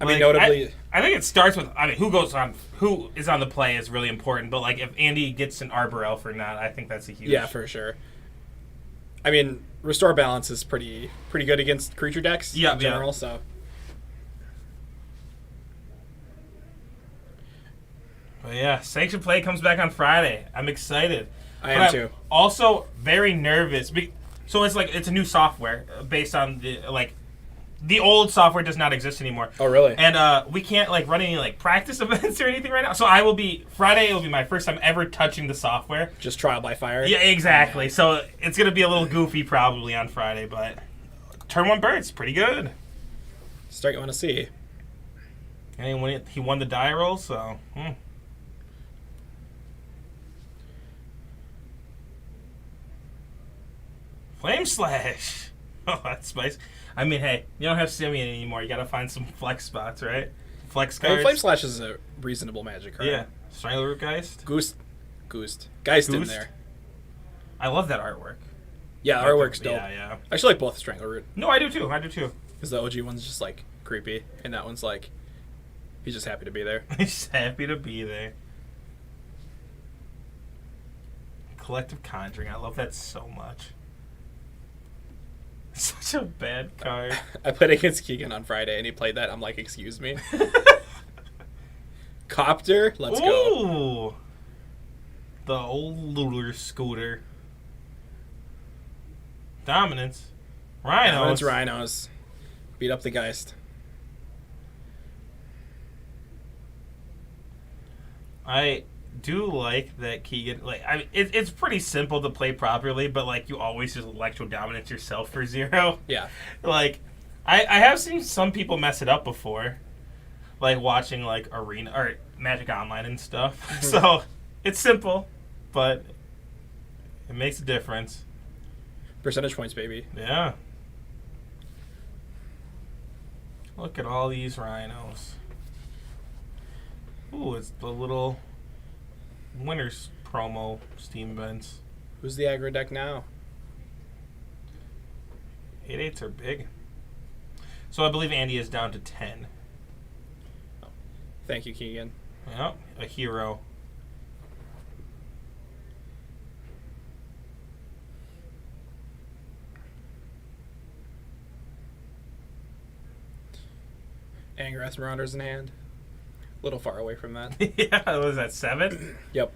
I mean, notably...
I think it starts with... I mean, who is on the play is really important, but, like, if Andy gets an Arbor Elf or not, I think that's a huge...
Yeah, for sure. I mean, Restore Balance is pretty good against creature decks in general, so...
But yeah, Sanctioned Play comes back on Friday. I'm excited.
I am too.
Also very nervous. So it's a new software based on the old software does not exist anymore.
Oh really?
And we can't run any practice events or anything right now. So Friday will be my first time ever touching the software.
Just trial by fire.
Yeah, exactly. Yeah. So it's gonna be a little goofy probably on Friday, but turn 1 Birds, pretty good.
Start you want to see.
And he won the die roll, so. Flame Slash! Oh, that's spicy. I mean, hey, you don't have Simeon anymore. You gotta find some flex spots, right? Flex cards.
Flame Slash is a reasonable magic card.
Yeah. Strangler Geist?
Geist in there.
I love that artwork.
Yeah, artwork's dope.
Yeah.
I actually like both Strangler Root.
No, I do too.
Because the OG one's just, creepy, and that one's, he's just happy to be there.
He's happy to be there. Collective Conjuring. I love that so much. Such a bad card.
I played against Keegan on Friday, and he played that. I'm like, excuse me? Copter? Let's go.
The old Lular Scooter. Dominance.
Rhinos. Beat up the Geist.
I do like that Keegan. It's pretty simple to play properly, but you always just Electro Dominance yourself for 0.
Yeah.
I have seen some people mess it up before, watching Arena or Magic Online and stuff. Mm-hmm. So it's simple, but it makes a difference.
Percentage points, baby.
Yeah. Look at all these Rhinos. Ooh, it's the little Winners promo Steam events.
Who's the aggro deck now?
8/8s are big. So I believe Andy is down to 10.
Oh. Thank you, Keegan.
Yep, a hero.
Angrath Marauders in hand. A little far away from that.
Yeah, was that 7?
Yep.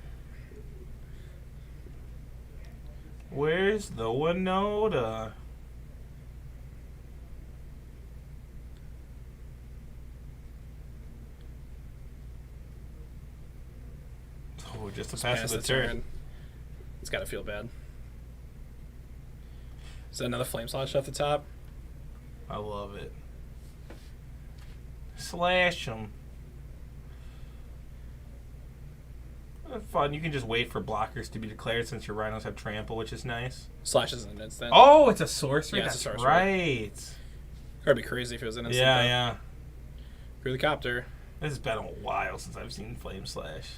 Where's the Winota? Oh, just to pass the turn.
It's got to feel bad. Is that another Flame Slash at the top?
I love it. Slash them. Fun. You can just wait for blockers to be declared since your Rhinos have trample, which is nice.
Slash is an instant.
Oh, it's a sorcery?
Yeah, it's a sorcery.
Right.
That'd be crazy if it was an instant.
Yeah.
Through the Copter.
This has been a while since I've seen Flame Slash.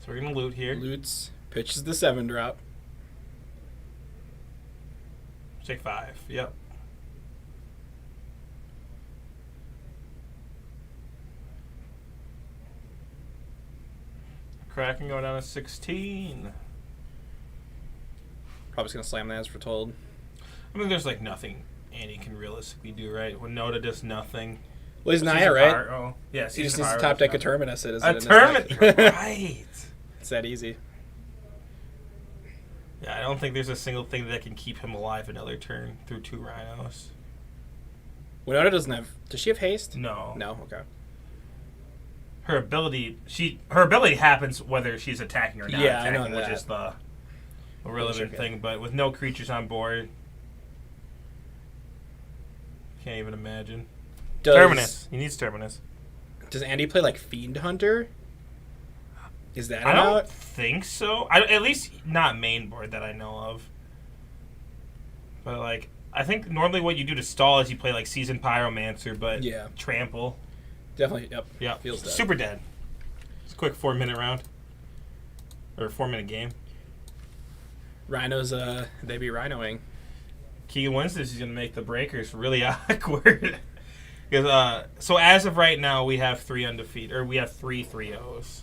So we're going to loot here.
Loots. Pitches the 7-drop.
Take 5. Yep. Kraken going down to 16.
Probably just going to slam that as we're told.
I mean, there's nothing Andy can realistically do, right? When Noda does nothing.
Well, he's Naya, right?
Oh, yeah.
He just needs to top deck a Terminus.
A Terminus. Right.
It's that easy.
Yeah, I don't think there's a single thing that can keep him alive another turn through 2 rhinos.
Winona doesn't have... Does she have haste?
No.
No? Okay.
Her ability happens whether she's attacking or not attacking, I know that. Which is the relevant thing. But with no creatures on board, can't even imagine. Terminus. He needs Terminus.
Does Andy play like Fiend Hunter? Is that
I don't think so. At least not main board that I know of. But like, I think normally what you do to stall is you play like Seasoned Pyromancer, but trample.
Definitely, yep.
Yeah, feels dead. Super dead. It's a quick 4-minute round. Or 4-minute game.
Rhinos, they be rhinoing.
Keegan wins this. He's going to make the breakers really awkward. Because so as of right now, we have 3 undefeated, or we have 3 3-0s.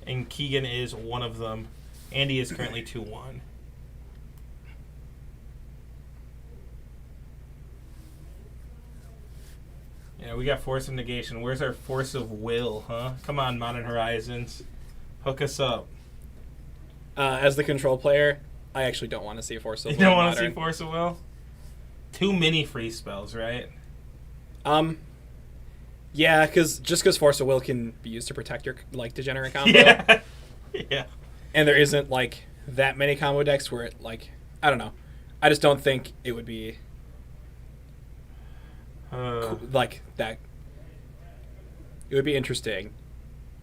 And Keegan is one of them. Andy is currently 2-1. Yeah, we got Force of Negation. Where's our Force of Will, huh? Come on, Modern Horizons. Hook us up.
As the control player, I actually don't want to see Force of Will.
You don't want to see Force of Will? 2 mini free spells, right?
Yeah, because Force of Will can be used to protect your degenerate combo.
Yeah. Yeah.
And there isn't that many combo decks where it I don't know. I just don't think it would be that. It would be interesting.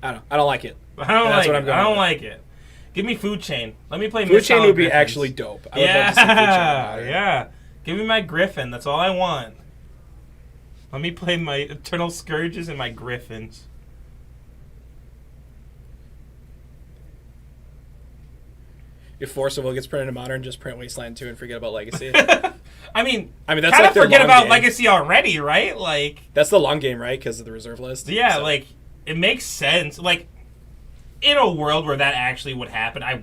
I don't know. I don't like it.
I don't like it. Give me Food Chain. Let me play
Food Chain would be actually dope. I would love to see Food Chain.
Yeah. Give me my Griffin. That's all I want. Let me play my Eternal Scourges and my Griffins.
If Force of Will gets printed in Modern, just print Wasteland 2 and forget about Legacy.
I mean
that's
kind of forget about Legacy already, right?
That's the long game, right? Because of the reserve list.
Yeah, so. It makes sense. In a world where that actually would happen, I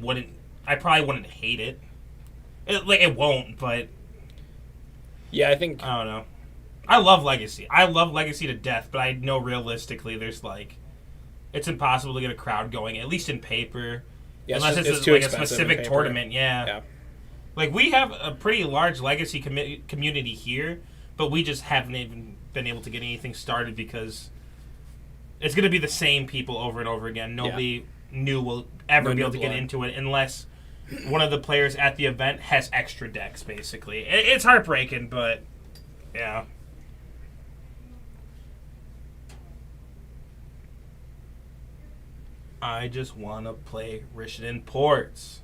probably wouldn't hate it. It won't, but
yeah, I think
I don't know. I love Legacy. I love Legacy to death, but I know realistically there's it's impossible to get a crowd going, at least in paper.
Yeah,
unless it's
too
a specific tournament, yeah. We have a pretty large Legacy community here, but we just haven't even been able to get anything started because it's going to be the same people over and over again. Nobody new will ever be able to get into it unless one of the players at the event has extra decks, basically. It's heartbreaking, but yeah. I just want to play Rishadan Ports.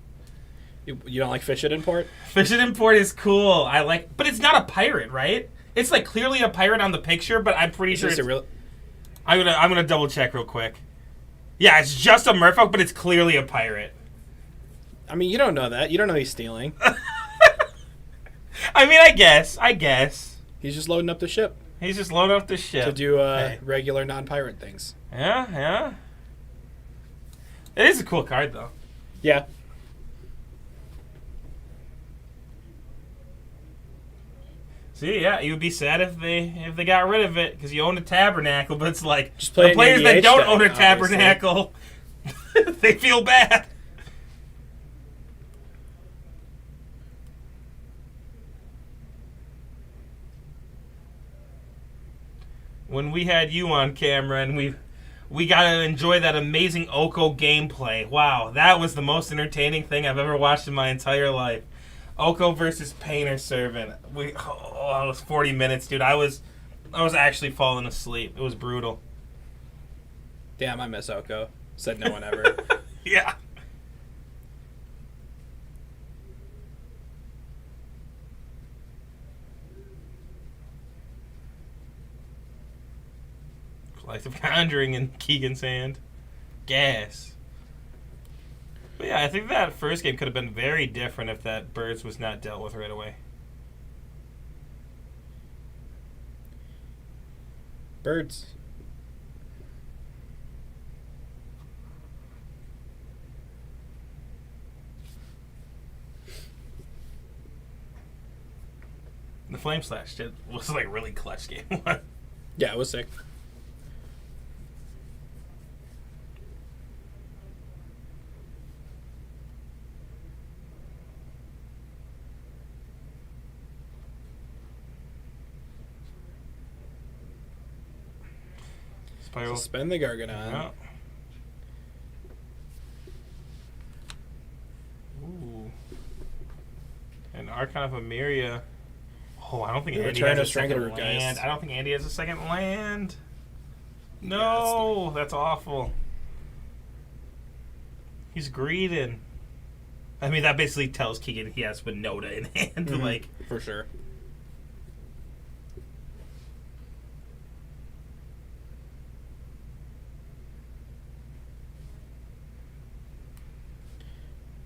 You don't like Fishadan Port?
Fishadan Port is cool. But it's not a pirate, right? It's clearly a pirate on the picture, but I'm pretty sure it's... I'm gonna double check real quick. Yeah, it's just a merfolk, but it's clearly a pirate.
I mean, you don't know that. You don't know he's stealing.
I mean, I guess.
He's just loading up the ship.
To
do regular non-pirate things.
Yeah. It is a cool card, though.
Yeah.
See, yeah, you would be sad if they got rid of it because you own a Tabernacle, but it's
just play
the players that don't own a Tabernacle, they feel bad. When we had you on camera and we got to enjoy that amazing Oko gameplay. Wow, that was the most entertaining thing I've ever watched in my entire life. Oko versus Painter Servant. It was 40 minutes, dude. I was actually falling asleep. It was brutal.
Damn, I miss Oko. Said no one ever.
Yeah. Collective Conjuring in Keegan's hand. Gas. But yeah, I think that first game could have been very different if that Birds was not dealt with right away.
Birds.
The Flame Slash was really clutch game one.
Yeah, it was sick.
Spiral.
Suspend the Gargadon.
Yeah. Ooh. An Archon of Emeria. Oh, I don't think Andy has a second land. I don't think Andy has a second land. No, that's awful. He's greeding. I mean, that basically tells Keegan he has Winota in hand.
Mm-hmm.
Like,
for sure.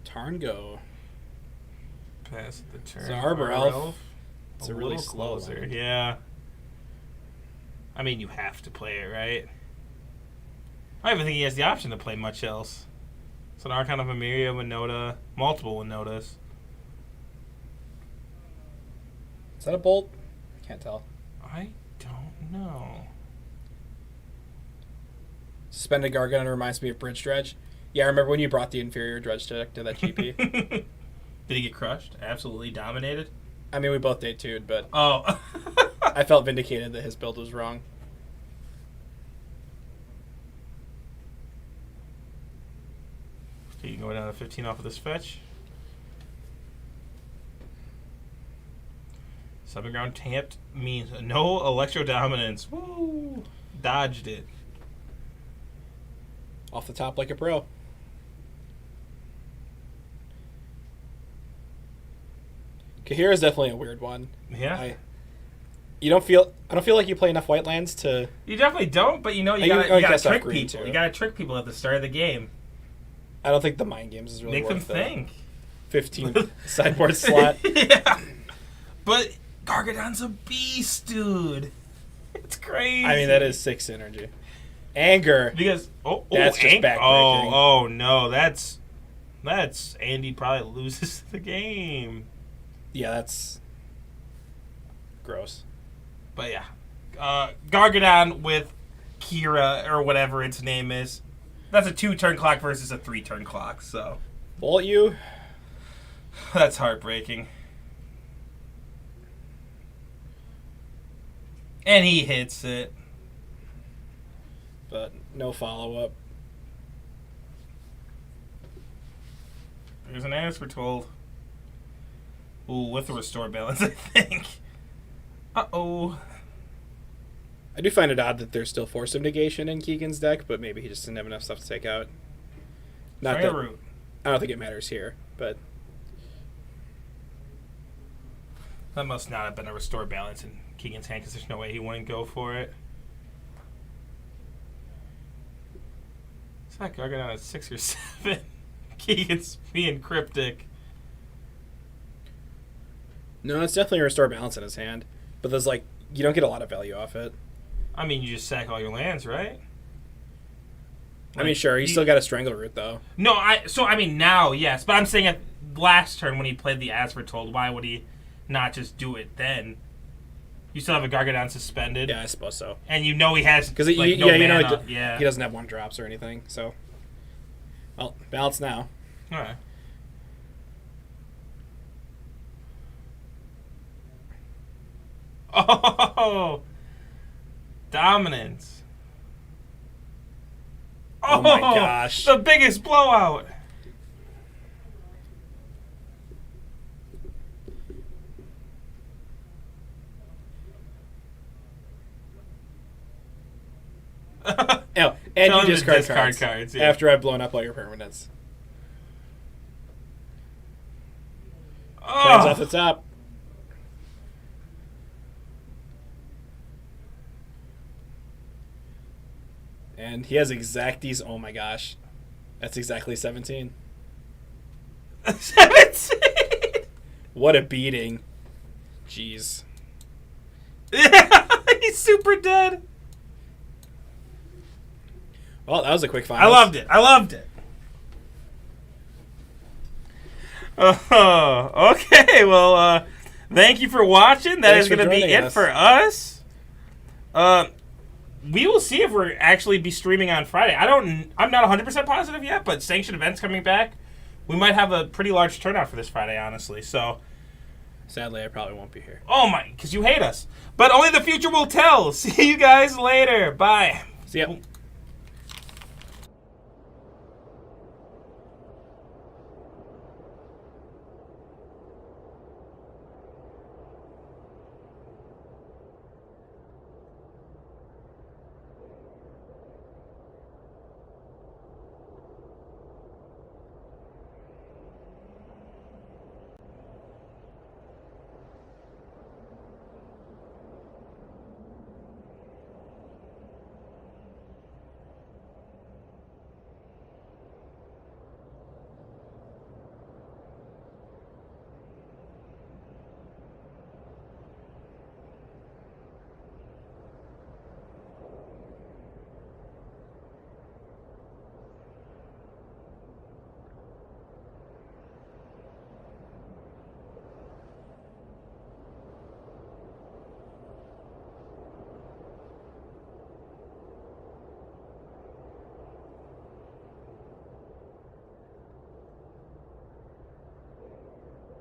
Tarngo.
Pass the turn.
It's an Arbor Elf.
It's a really closer. Yeah. I mean, you have to play it, right? I don't even think he has the option to play much else. It's an Archon of Emeria, Winota, multiple Winotas.
Is that a bolt? Can't tell.
I don't know.
Suspended Gargadon reminds me of Bridge Dredge. Yeah, I remember when you brought the inferior Dredge deck to that GP.
Did he get crushed? Absolutely dominated?
I mean, we both day 2'd, but
oh.
I felt vindicated that his build was wrong.
You can go down to 15 off of this fetch. Subbing ground tamped means no Electro Dominance. Woo! Dodged it.
Off the top like a pro. Kahira is definitely a weird one.
Yeah.
I don't feel like you play enough white lands to.
You definitely don't, but you gotta trick people. You gotta trick people at the start of the game.
I don't think the mind games is really
make them think.
15th sideboard slot.
Yeah. But Gargadon's a beast, dude. It's crazy.
I mean, that is 6 energy. Anger.
Because
that's just backbreaking.
Oh no, that's Andy probably loses the game.
Yeah, that's gross.
But yeah, Gargadon with Kira or whatever its name is. That's a 2-turn clock versus a 3-turn clock. So,
bolt you.
That's heartbreaking. And he hits it.
But no follow-up.
There's an answer told. Ooh, with the restore balance, I think. Uh-oh.
I do find it odd that there's still Force of Negation in Keegan's deck, but maybe he just didn't have enough stuff to take out. Not that
root.
I don't think it matters here, but
that must not have been a restore balance in Keegan's hand, because there's no way he wouldn't go for it. It's not Gargadon at 6 or 7. Keegan's being cryptic.
No, it's definitely a restore balance in his hand, but there's you don't get a lot of value off it.
I mean, you just sack all your lands, right?
I mean, sure, you still got a Strangleroot, though.
No, I mean, now, yes. But I'm saying at last turn when he played the As Foretold, why would he not just do it then? You still have a Gargadon suspended.
Yeah, I suppose so.
And you know he has,
because he doesn't have 1-drops or anything, so. Well, balance now.
All right. Oh! Dominance.
Oh my gosh.
The biggest blowout.
Oh, and you discard cards
yeah.
after I've blown up all your permanents. Planes off the top. And he has exacties. Oh my gosh. That's exactly 17.
17?
What a beating. Jeez.
He's super dead.
Well, that was a quick final.
I loved it. Oh, okay. Well, thank you for watching. That is going to be it for us. We will see if we're actually be streaming on Friday. I'm not 100% positive yet, but sanctioned events coming back. We might have a pretty large turnout for this Friday, honestly. So,
sadly, I probably won't be here.
Oh my, because you hate us. But only the future will tell. See you guys later. Bye.
See ya.
Cool.